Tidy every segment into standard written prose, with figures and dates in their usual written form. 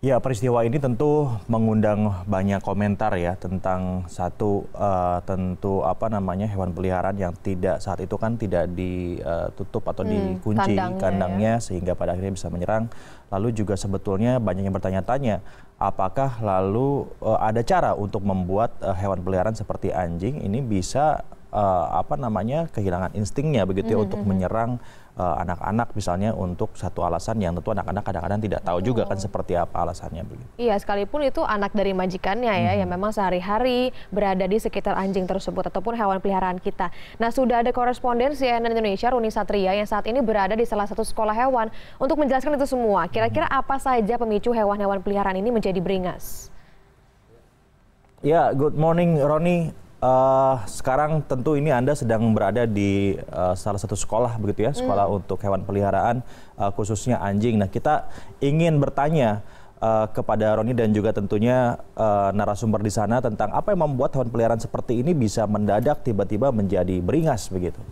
Ya, peristiwa ini tentu mengundang banyak komentar ya tentang satu tentu apa namanya hewan peliharaan yang tidak saat itu kan tidak ditutup atau dikunci Kandangnya ya. kandangnya sehingga pada akhirnya bisa menyerang. Lalu juga sebetulnya banyak yang bertanya-tanya apakah lalu ada cara untuk membuat hewan peliharaan seperti anjing ini bisa apa namanya kehilangan instingnya begitu ya untuk menyerang anak-anak misalnya untuk satu alasan yang tentu anak-anak kadang-kadang tidak tahu juga kan Betul. seperti apa alasannya begitu. Iya, sekalipun itu anak dari majikannya ya, yang Mhm. memang sehari-hari berada di sekitar anjing tersebut ataupun hewan peliharaan kita. Nah, sudah ada koresponden CNN Indonesia, Roni Satria, yang saat ini berada di salah satu sekolah hewan untuk menjelaskan itu semua. Kira-kira apa saja pemicu hewan-hewan peliharaan ini menjadi beringas? Ya, good morning Roni. Sekarang tentu ini Anda sedang berada di salah satu sekolah begitu ya, sekolah untuk hewan peliharaan khususnya anjing. Nah, kita ingin bertanya kepada Roni dan juga tentunya narasumber di sana tentang apa yang membuat hewan peliharaan seperti ini bisa mendadak tiba-tiba menjadi beringas begitu.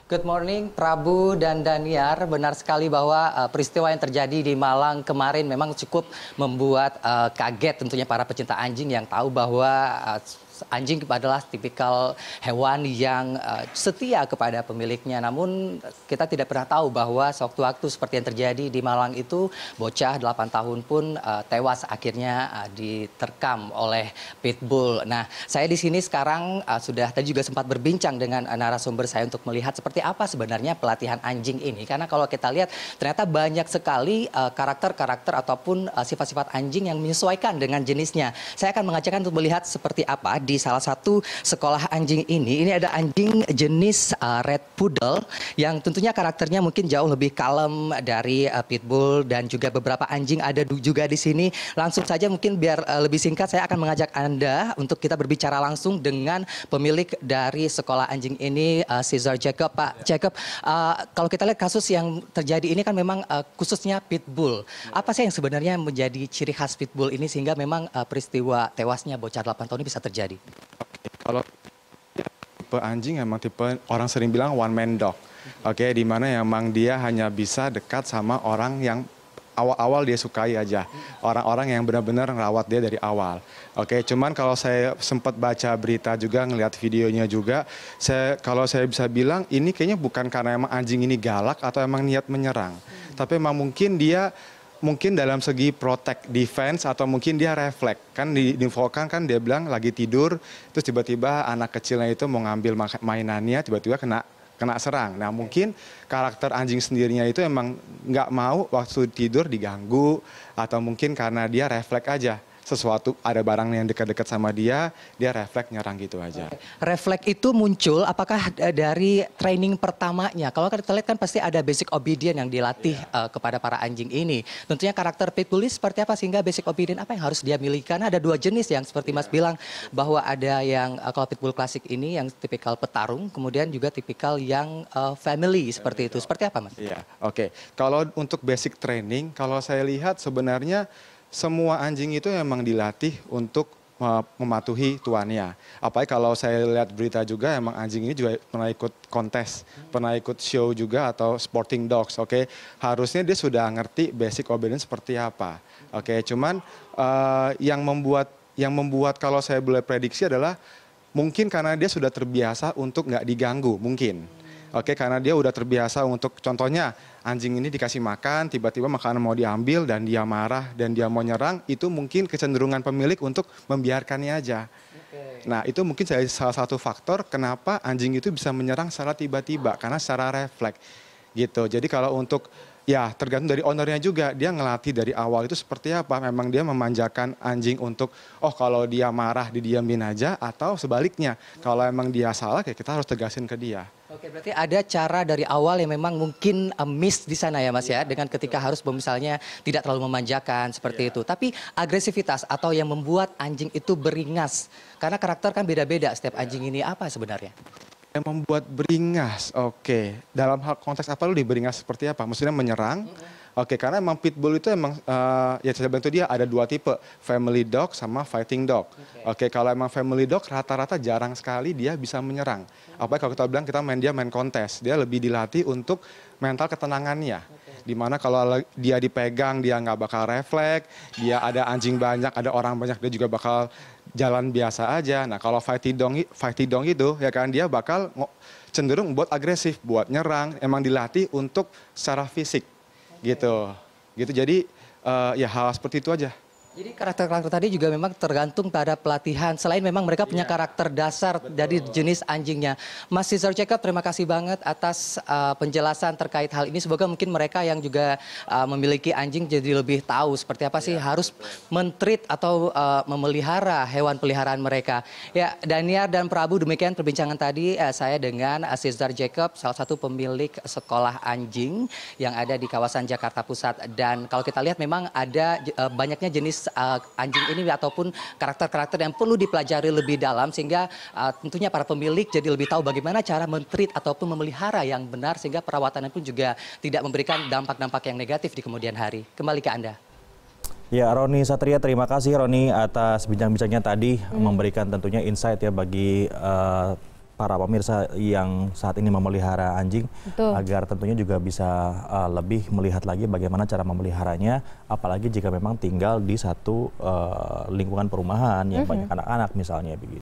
Good morning, Prabu dan Daniar. Benar sekali bahwa peristiwa yang terjadi di Malang kemarin memang cukup membuat kaget tentunya para pecinta anjing yang tahu bahwa anjing adalah tipikal hewan yang setia kepada pemiliknya. Namun kita tidak pernah tahu bahwa sewaktu-waktu seperti yang terjadi di Malang itu bocah 8 tahun pun tewas akhirnya diterkam oleh pitbull. Nah, saya di sini sekarang sudah tadi juga sempat berbincang dengan narasumber saya untuk melihat seperti apa sebenarnya pelatihan anjing ini. Karena kalau kita lihat ternyata banyak sekali karakter-karakter ataupun sifat-sifat anjing yang menyesuaikan dengan jenisnya. Saya akan mengajakkan untuk melihat seperti apa di salah satu sekolah anjing ini. Ini ada anjing jenis Red Poodle yang tentunya karakternya mungkin jauh lebih kalem dari Pitbull dan juga beberapa anjing ada juga di sini. Langsung saja mungkin biar lebih singkat saya akan mengajak Anda untuk kita berbicara langsung dengan pemilik dari sekolah anjing ini, Cesar Jacob. Pak Jacob, kalau kita lihat kasus yang terjadi ini kan memang khususnya Pitbull. Apa sih yang sebenarnya menjadi ciri khas Pitbull ini sehingga memang peristiwa tewasnya bocah 8 tahun ini bisa terjadi? Kalau tipe anjing emang tipe orang sering bilang one man dog. Oke, di mana emang dia hanya bisa dekat sama orang yang awal-awal dia sukai aja. Orang-orang yang benar-benar ngerawat dia dari awal. Oke, cuman kalau saya sempat baca berita juga, ngelihat videonya juga, kalau saya bisa bilang ini kayaknya bukan karena emang anjing ini galak atau emang niat menyerang. Tapi emang mungkin dalam segi protect defense atau mungkin dia refleks kan diinfokan kan dia bilang lagi tidur terus tiba-tiba anak kecilnya itu mau ngambil mainannya tiba-tiba kena serang. Nah mungkin karakter anjing sendirinya itu emang nggak mau waktu tidur diganggu atau mungkin karena dia refleks aja sesuatu ada barang yang dekat-dekat sama dia refleks nyerang gitu aja. Refleks itu muncul apakah dari training pertamanya? Kalau kita lihat kan pasti ada basic obedience yang dilatih kepada para anjing ini. Tentunya karakter pitbull ini seperti apa sehingga basic obedience apa yang harus dia miliki? Karena ada dua jenis yang seperti Mas bilang bahwa ada yang kalau pitbull klasik ini yang tipikal petarung, kemudian juga tipikal yang family seperti itu. Seperti apa Mas? Iya, oke. Kalau untuk basic training, kalau saya lihat sebenarnya semua anjing itu memang dilatih untuk mematuhi tuannya. Apalagi kalau saya lihat berita juga emang anjing ini juga pernah ikut kontes, pernah ikut show juga atau sporting dogs, oke. Harusnya dia sudah ngerti basic obedience seperti apa. Oke, cuman yang membuat kalau saya boleh prediksi adalah mungkin karena dia sudah terbiasa untuk nggak diganggu, mungkin. Oke, karena dia udah terbiasa untuk contohnya anjing ini dikasih makan, tiba-tiba makanan mau diambil dan dia marah dan dia mau nyerang, itu mungkin kecenderungan pemilik untuk membiarkannya aja. Nah, itu mungkin salah satu faktor kenapa anjing itu bisa menyerang secara tiba-tiba, karena secara refleks gitu. Jadi kalau untuk ya tergantung dari ownernya juga, dia ngelatih dari awal itu seperti apa. Memang dia memanjakan anjing untuk, oh kalau dia marah didiamin aja, atau sebaliknya. Kalau emang dia salah, ya kita harus tegasin ke dia. Oke, berarti ada cara dari awal yang memang mungkin miss di sana ya Mas ya, dengan ketika harus misalnya tidak terlalu memanjakan seperti itu. Tapi agresivitas atau yang membuat anjing itu beringas, karena karakter kan beda-beda setiap anjing ini apa sebenarnya? Yang membuat beringas, oke. Dalam hal konteks apa lu beringas seperti apa? Maksudnya menyerang? Oke, karena emang pitbull itu emang ya saya bilang itu dia ada dua tipe, family dog sama fighting dog. Oke, kalau emang family dog rata-rata jarang sekali dia bisa menyerang. Apalagi kalau kita bilang dia main kontes, dia lebih dilatih untuk mental ketenangannya. Dimana kalau dia dipegang dia nggak bakal refleks, dia ada anjing banyak, ada orang banyak, dia juga bakal jalan biasa aja. Nah kalau fighty dog itu ya kan dia bakal cenderung buat agresif, buat nyerang, emang dilatih untuk secara fisik gitu. Jadi ya hal seperti itu aja. Jadi karakter-karakter tadi juga memang tergantung pada pelatihan. Selain memang mereka punya karakter dasar dari jenis anjingnya. Mas Cesar Jacob, terima kasih banget atas penjelasan terkait hal ini. Semoga mungkin mereka yang juga memiliki anjing jadi lebih tahu seperti apa sih harus men-treat atau memelihara hewan peliharaan mereka. Ya, Daniar dan Prabu, demikian perbincangan tadi saya dengan Cesar Jacob, salah satu pemilik sekolah anjing yang ada di kawasan Jakarta Pusat. Dan kalau kita lihat memang ada banyaknya jenis anjing ini ataupun karakter-karakter yang perlu dipelajari lebih dalam sehingga tentunya para pemilik jadi lebih tahu bagaimana cara men-treat ataupun memelihara yang benar sehingga perawatannya pun juga tidak memberikan dampak-dampak yang negatif di kemudian hari. Kembali ke Anda. Ya, Roni Satria, terima kasih Roni atas bincang-bincangnya tadi memberikan tentunya insight ya bagi para pemirsa yang saat ini memelihara anjing. Betul. Agar tentunya juga bisa lebih melihat lagi bagaimana cara memeliharanya, apalagi jika memang tinggal di satu lingkungan perumahan yang banyak anak-anak misalnya begitu.